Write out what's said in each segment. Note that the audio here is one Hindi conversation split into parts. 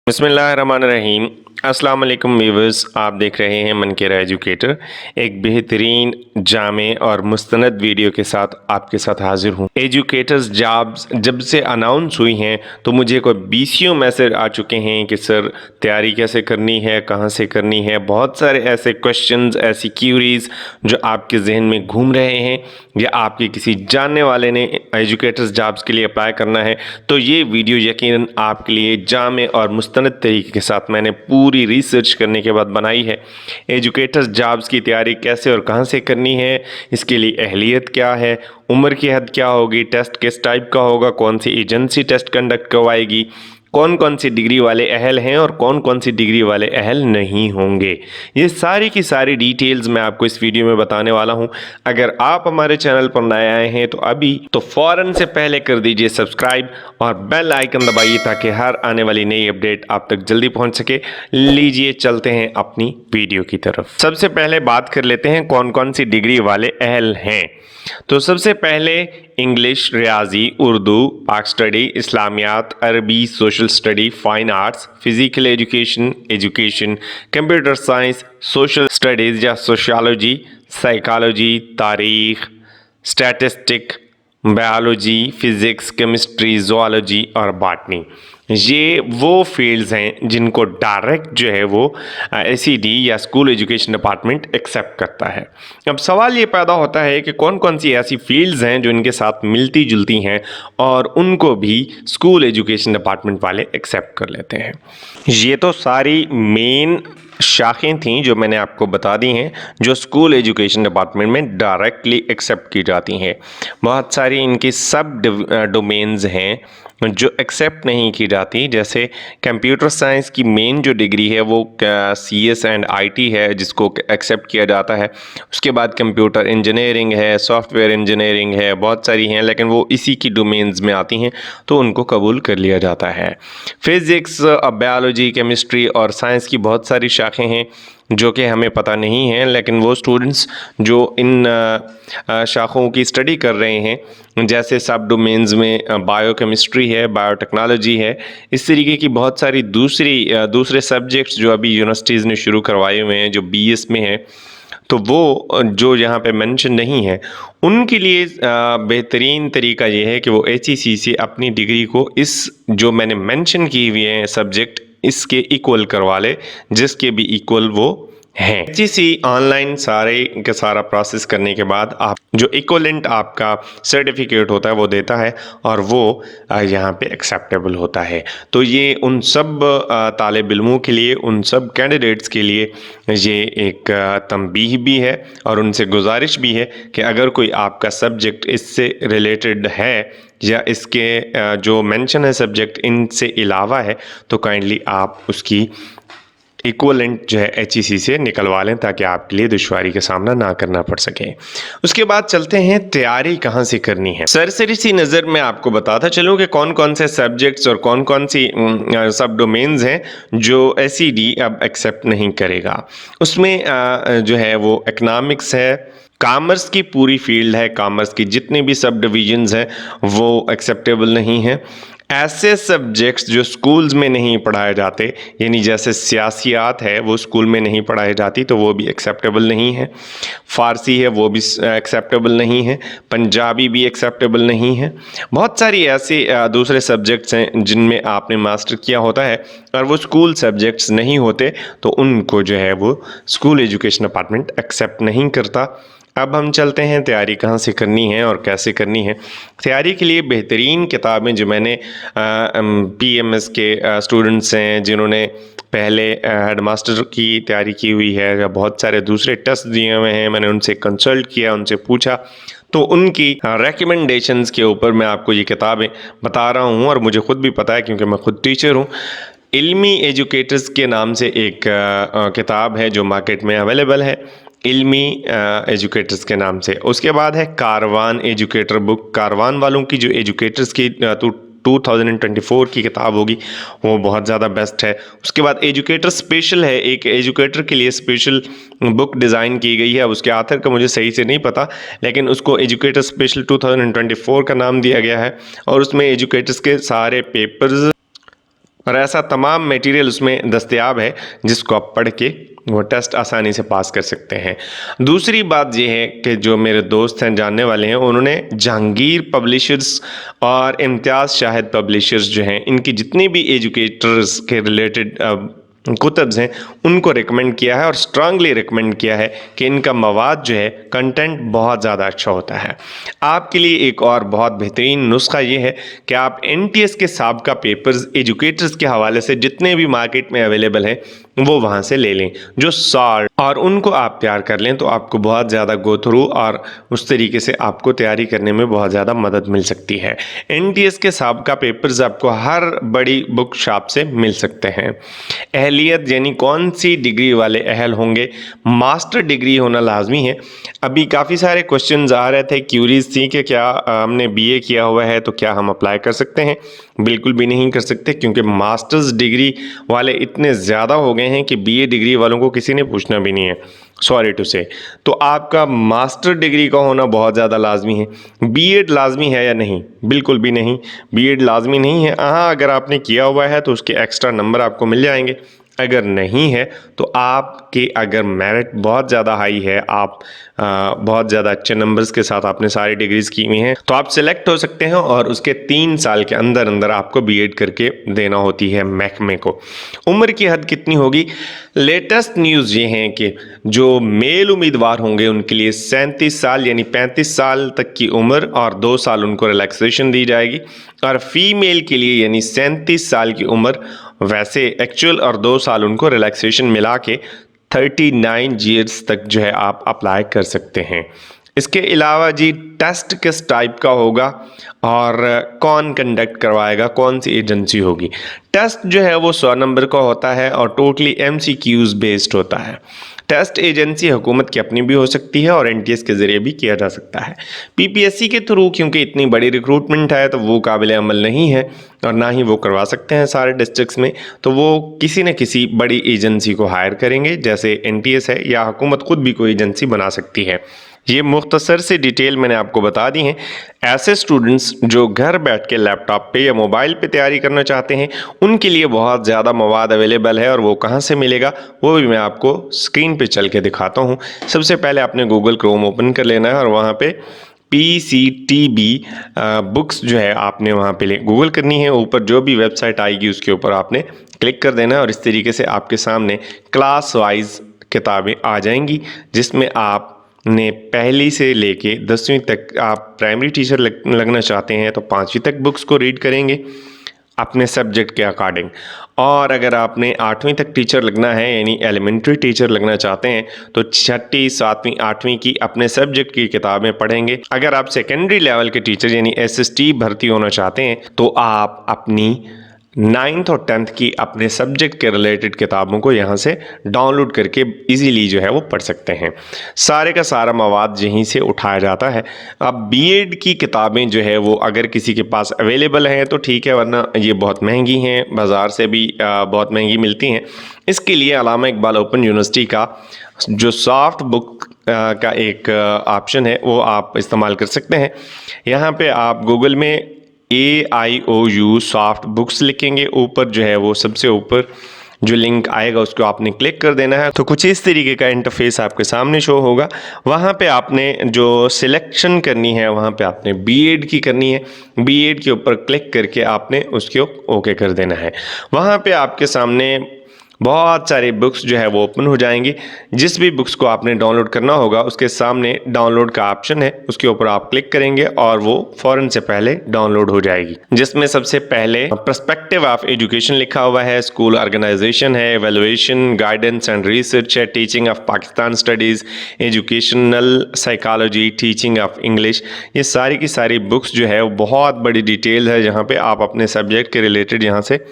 बिस्मिल्लाहिर्रहमानिर्रहीम। अस्सलाम वालेकुम व्यूअर्स, आप देख रहे हैं मन केयर एजुकेटर। एक बेहतरीन जामे और मुस्तनद वीडियो के साथ आपके साथ हाजिर हूँ। एजुकेटर्स जॉब्स जब से अनाउंस हुई हैं तो मुझे कोई 20 मैसेज आ चुके हैं कि सर तैयारी कैसे करनी है, कहाँ से करनी है। बहुत सारे ऐसे क्वेश्चंस, ऐसी क्यूरीज जो आपके जहन में घूम रहे हैं या आपके किसी जानने वाले ने एजुकेटर्स जॉब्स के लिए अप्लाई करना है, तो ये वीडियो यकीनन आपके लिए जामे और मुस्तनद तरीके के साथ मैंने पूरी रिसर्च करने के बाद बनाई है। एजुकेटर्स जॉब्स की तैयारी कैसे और कहाँ से करनी है, इसके लिए अहलियत क्या है, उम्र की हद क्या होगी, टेस्ट किस टाइप का होगा, कौन सी एजेंसी टेस्ट कंडक्ट करवाएगी, कौन कौन सी डिग्री वाले अहल हैं और कौन कौन सी डिग्री वाले अहल नहीं होंगे, ये सारी की सारी डिटेल्स मैं आपको इस वीडियो में बताने वाला हूं। अगर आप हमारे चैनल पर नए आए हैं तो अभी तो फ़ौरन से पहले कर दीजिए सब्सक्राइब और बेल आइकन दबाइए ताकि हर आने वाली नई अपडेट आप तक जल्दी पहुंच सके। लीजिए चलते हैं अपनी वीडियो की तरफ। सबसे पहले बात कर लेते हैं कौन कौन सी डिग्री वाले अहल हैं। तो सबसे पहले इंग्लिश, रियाजी, उर्दू, पाक स्टडी, इस्लामियात, अरबी, social study, fine arts, physical education, computer science, social studies या सोशियोलॉजी, साइकोलॉजी, तारीख, statistic, biology, physics, chemistry, zoology और बॉटनी। ये वो फील्ड्स हैं जिनको डायरेक्ट जो है वो एसईडी या स्कूल एजुकेशन डिपार्टमेंट एक्सेप्ट करता है। अब सवाल ये पैदा होता है कि कौन कौन सी ऐसी फील्ड्स हैं जो इनके साथ मिलती जुलती हैं और उनको भी स्कूल एजुकेशन डिपार्टमेंट वाले एक्सेप्ट कर लेते हैं। ये तो सारी मेन शाखें थीं जो मैंने आपको बता दी हैं, जो स्कूल एजुकेशन डिपार्टमेंट में डायरेक्टली एक्सेप्ट की जाती हैं। बहुत सारी इनकी सब डोमेन्स हैं जो एक्सेप्ट नहीं की जाती, जैसे कंप्यूटर साइंस की मेन जो डिग्री है वो CS एंड IT है जिसको एक्सेप्ट किया जाता है। उसके बाद कंप्यूटर इंजीनियरिंग है, सॉफ्टवेयर इंजीनियरिंग है, बहुत सारी हैं लेकिन वो इसी की डोमेन्स में आती हैं तो उनको कबूल कर लिया जाता है। फिज़िक्स, बायोलॉजी, केमिस्ट्री और साइंस की बहुत सारी शाखें हैं जो कि हमें पता नहीं है, लेकिन वो स्टूडेंट्स जो इन शाखों की स्टडी कर रहे हैं, जैसे सब डोमेन्स में बायोकेमिस्ट्री है, बायोटेक्नोलॉजी है, इस तरीके की बहुत सारी दूसरे सब्जेक्ट्स जो अभी यूनिवर्सिटीज़ ने शुरू करवाए हुए हैं जो BS में है, तो वो जो यहाँ पे मेंशन नहीं है उनके लिए बेहतरीन तरीका ये है कि वो HEC से अपनी डिग्री को इस जो मैंने मेंशन की हुई है सब्जेक्ट इसके इक्वल करवा ले, जिसके भी इक्वल वो हैं। HEC ऑनलाइन सारे का सारा प्रोसेस करने के बाद आप जो इक्वलेंट आपका सर्टिफिकेट होता है वो देता है और वो यहाँ पे एक्सेप्टेबल होता है। तो ये उन सब तालिब इल्मों के लिए, उन सब कैंडिडेट्स के लिए ये एक तंबीह भी है और उनसे गुजारिश भी है कि अगर कोई आपका सब्जेक्ट इससे रिलेटेड है या इसके जो मेंशन है सब्जेक्ट इनसे अलावा है तो काइंडली आप उसकी इक्वलेंट जो है HEC से निकलवा लें ताकि आपके लिए दुश्वारी का सामना ना करना पड़ सके। उसके बाद चलते हैं तैयारी कहाँ से करनी है। सरसरी सी नज़र में आपको बताता चलूँ कि कौन कौन से सब्जेक्ट्स और कौन कौन सी सब डोमेन्स हैं जो SED अब एक्सेप्ट नहीं करेगा। उसमें जो है वो इकनॉमिक्स है, कॉमर्स की पूरी फील्ड है, कॉमर्स की जितने भी सब डिविजन्स हैं वो एक्सेप्टेबल नहीं है। ऐसे सब्जेक्ट्स जो स्कूल्स में नहीं पढ़ाए जाते, यानी जैसे सियासियात है वो स्कूल में नहीं पढ़ाई जाती तो वो भी एक्सेप्टेबल नहीं है। फ़ारसी है वो भी एक्सेप्टेबल नहीं है, पंजाबी भी एक्सेप्टेबल नहीं है। बहुत सारी ऐसे दूसरे सब्जेक्ट्स हैं जिनमें आपने मास्टर किया होता है और वो स्कूल सब्जेक्ट्स नहीं होते तो उनको जो है वो स्कूल एजुकेशन डिपार्टमेंट एक्सेप्ट नहीं करता। अब हम चलते हैं तैयारी कहाँ से करनी है और कैसे करनी है। तैयारी के लिए बेहतरीन किताबें जो मैंने PMS के स्टूडेंट्स हैं जिन्होंने पहले हेडमास्टर की तैयारी की हुई है या बहुत सारे दूसरे टेस्ट दिए हुए हैं, मैंने उनसे कंसल्ट किया, उनसे पूछा तो उनकी रेकमेंडेशंस के ऊपर मैं आपको ये किताबें बता रहा हूँ और मुझे ख़ुद भी पता है क्योंकि मैं ख़ुद टीचर हूँ। इल्मी एजुकेटर्स के नाम से एक किताब है जो मार्केट में अवेलेबल है, इल्मी एजुकेटर्स के नाम से। उसके बाद है कारवान एजुकेटर बुक, कारवान वालों की जो एजुकेटर्स की 2024 की किताब होगी वो बहुत ज़्यादा बेस्ट है। उसके बाद एजुकेटर स्पेशल है, एक एजुकेटर के लिए स्पेशल बुक डिज़ाइन की गई है, उसके आथर का मुझे सही से नहीं पता लेकिन उसको एजुकेटर स्पेशल 2024 का नाम दिया गया है और उसमें एजुकेटर्स के सारे पेपर्स और ऐसा तमाम मटेरियल उसमें दस्तयाब है जिसको आप पढ़ के वो टेस्ट आसानी से पास कर सकते हैं। दूसरी बात ये है कि जो मेरे दोस्त हैं, जानने वाले हैं, उन्होंने जहांगीर पब्लिशर्स और इम्तियाज़ शाहिद पब्लिशर्स जो हैं, इनकी जितनी भी एजुकेटर्स के रिलेटेड कुतब्स हैं उनको रिकमेंड किया है और स्ट्रांगली रिकमेंड किया है कि इनका मवाद जो है, कंटेंट बहुत ज़्यादा अच्छा होता है। आपके लिए एक और बहुत बेहतरीन नुस्खा ये है कि आप NTS के साबका पेपर्स एजुकेटर्स के हवाले से जितने भी मार्केट में अवेलेबल हैं वो वहाँ से ले लें, जो सॉल्व, और उनको आप तैयार कर लें तो आपको बहुत ज़्यादा गो थ्रू और उस तरीके से आपको तैयारी करने में बहुत ज़्यादा मदद मिल सकती है। NTS के साबका पेपर्स आपको हर बड़ी बुक शॉप से मिल सकते हैं। अहलियत यानी कौन सी डिग्री वाले अहल होंगे, मास्टर डिग्री होना लाजमी है। अभी काफ़ी सारे क्वेश्चंस आ रहे थे, क्यूरीज थी कि क्या हमने BA किया हुआ है तो क्या हम अप्लाई कर सकते हैं। बिल्कुल भी नहीं कर सकते, क्योंकि मास्टर्स डिग्री वाले इतने ज़्यादा हो गए हैं कि BA डिग्री वालों को किसी ने पूछना भी नहीं है, सॉरी टू से। तो आपका मास्टर डिग्री का होना बहुत ज़्यादा लाजमी है। B.Ed लाजमी है या नहीं? बिल्कुल भी नहीं, B.Ed लाजमी नहीं है। हाँ, अगर आपने किया हुआ है तो उसके एक्स्ट्रा नंबर आपको मिल जाएंगे। अगर नहीं है तो आपके अगर मेरिट बहुत ज़्यादा हाई है, आप बहुत ज़्यादा अच्छे नंबर्स के साथ आपने सारी डिग्रीज की हुई हैं, तो आप सिलेक्ट हो सकते हैं और उसके 3 साल के अंदर अंदर आपको B.Ed करके देना होती है महकमे को। उम्र की हद कितनी होगी? लेटेस्ट न्यूज़ ये हैं कि जो मेल उम्मीदवार होंगे उनके लिए 37 साल यानी 35 साल तक की उम्र और 2 साल उनको रिलैक्सेशन दी जाएगी, और फीमेल के लिए यानी 37 साल की उम्र, वैसे एक्चुअल और 2 साल उनको रिलैक्सेशन मिला के 39 ईयर्स तक जो है आप अप्लाई कर सकते हैं। इसके अलावा जी, टेस्ट किस टाइप का होगा और कौन कंडक्ट करवाएगा, कौन सी एजेंसी होगी? टेस्ट जो है वो 100 नंबर का होता है और टोटली MCQs बेस्ड होता है। टेस्ट एजेंसी हुकूमत की अपनी भी हो सकती है और NTS के ज़रिए भी किया जा सकता है। PPSC के थ्रू क्योंकि इतनी बड़ी रिक्रूटमेंट है तो वो काबिल अमल नहीं है और ना ही वो करवा सकते हैं सारे डिस्ट्रिक्ट्स में, तो वो किसी न किसी बड़ी एजेंसी को हायर करेंगे, जैसे NTS है, या हुकूमत खुद भी कोई एजेंसी बना सकती है। ये मुख्तसर से डिटेल मैंने आपको बता दी हैं। ऐसे स्टूडेंट्स जो घर बैठ के लैपटॉप पे या मोबाइल पे तैयारी करना चाहते हैं उनके लिए बहुत ज़्यादा मवाद अवेलेबल है, और वो कहाँ से मिलेगा वो भी मैं आपको स्क्रीन पे चल के दिखाता हूँ। सबसे पहले आपने गूगल क्रोम ओपन कर लेना है और वहाँ पे PCTB बुक्स जो है आपने वहाँ पे गूगल करनी है। ऊपर जो भी वेबसाइट आएगी उसके ऊपर आपने क्लिक कर देना है और इस तरीके से आपके सामने क्लास वाइज किताबें आ जाएंगी, जिसमें आप ने पहली से लेके 10वीं तक, आप प्राइमरी टीचर लगना चाहते हैं तो 5वीं तक बुक्स को रीड करेंगे अपने सब्जेक्ट के अकॉर्डिंग, और अगर आपने 8वीं तक टीचर लगना है यानी एलिमेंट्री टीचर लगना चाहते हैं तो 6ठी, 7वीं, 8वीं की अपने सब्जेक्ट की किताबें पढ़ेंगे। अगर आप सेकेंडरी लेवल के टीचर यानी SST भर्ती होना चाहते हैं तो आप अपनी 9th और 10th की अपने सब्जेक्ट के रिलेटेड किताबों को यहाँ से डाउनलोड करके इजीली जो है वो पढ़ सकते हैं। सारे का सारा मवाद यहीं से उठाया जाता है। अब B.Ed की किताबें जो है वो अगर किसी के पास अवेलेबल हैं तो ठीक है, वरना ये बहुत महंगी हैं, बाज़ार से भी बहुत महंगी मिलती हैं। इसके लिए अल्लामा इकबाल ओपन यूनिवर्सिटी का जो सॉफ्ट बुक का एक ऑप्शन है वो आप इस्तेमाल कर सकते हैं। यहाँ पे आप गूगल में AIOU सॉफ्ट बुक्स लिखेंगे, ऊपर जो है वो सबसे ऊपर जो लिंक आएगा उसको आपने क्लिक कर देना है, तो कुछ इस तरीके का इंटरफेस आपके सामने शो होगा। वहाँ पे आपने जो सिलेक्शन करनी है वहाँ पे आपने B.Ed की करनी है। B.Ed के ऊपर क्लिक करके आपने उसको ओके कर देना है। वहाँ पे आपके सामने बहुत सारे बुक्स जो है वो ओपन हो जाएंगी। जिस भी बुक्स को आपने डाउनलोड करना होगा उसके सामने डाउनलोड का ऑप्शन है, उसके ऊपर आप क्लिक करेंगे और वो फ़ौरन से पहले डाउनलोड हो जाएगी, जिसमें सबसे पहले पर्सपेक्टिव ऑफ एजुकेशन लिखा हुआ है, स्कूल ऑर्गेनाइजेशन है, एवेलुएशन, गाइडेंस एंड रिसर्च है, teaching of Pakistan studies, educational psychology, teaching of English. ये सारी की सारी बुक्स जो है वो बहुत बड़ी डिटेल है, जहाँ पे आप अपने सब्जेक्ट के रिलेटेड यहाँ से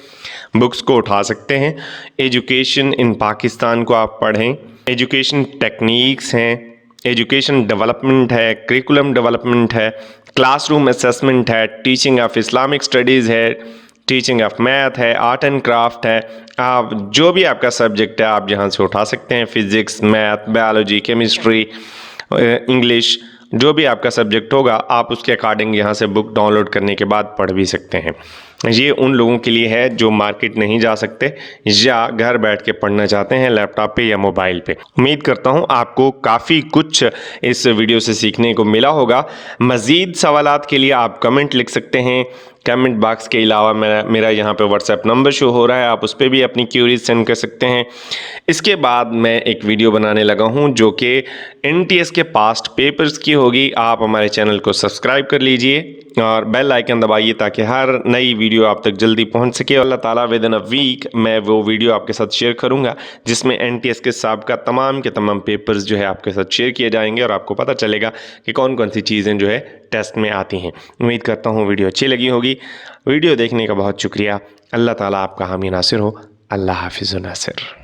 बुक्स को उठा सकते हैं। एजुकेशन इन पाकिस्तान को आप पढ़ें, एजुकेशन टेक्निक्स हैं, एजुकेशन डेवलपमेंट है, करिकुलम डेवलपमेंट है, क्लासरूम असेसमेंट है, टीचिंग ऑफ इस्लामिक स्टडीज़ है, टीचिंग ऑफ मैथ है, आर्ट एंड क्राफ्ट है। आप जो भी आपका सब्जेक्ट है आप यहाँ से उठा सकते हैं। Physics, math, biology, chemistry, English, जो भी आपका सब्जेक्ट होगा आप उसके अकॉर्डिंग यहाँ से बुक डाउनलोड करने के बाद पढ़ भी सकते हैं। ये उन लोगों के लिए है जो मार्केट नहीं जा सकते या घर बैठ के पढ़ना चाहते हैं लैपटॉप पे या मोबाइल पे। उम्मीद करता हूँ आपको काफ़ी कुछ इस वीडियो से सीखने को मिला होगा। मज़ीद सवालात के लिए आप कमेंट लिख सकते हैं। कमेंट बॉक्स के अलावा मेरा यहाँ पे व्हाट्सएप नंबर शो हो रहा है, आप उस पर भी अपनी क्यूरीज सेंड कर सकते हैं। इसके बाद मैं एक वीडियो बनाने लगा हूँ जो कि NTS के पास्ट पेपर्स की होगी। आप हमारे चैनल को सब्सक्राइब कर लीजिए और बेल आइकन दबाइए ताकि हर नई वीडियो आप तक जल्दी पहुँच सके। अल्लाह ताला विद इन अ वीक मैं वो वीडियो आपके साथ शेयर करूँगा जिसमें NTS के साबिक़ा तमाम के तमाम पेपर्स जो है आपके साथ शेयर किए जाएंगे और आपको पता चलेगा कि कौन कौन सी चीज़ें जो है टेस्ट में आती हैं। उम्मीद करता हूँ वीडियो अच्छी लगी होगी। वीडियो देखने का बहुत शुक्रिया। अल्लाह ताला आपका हामी नासिर हो। अल्लाह हाफिज़ नासिर।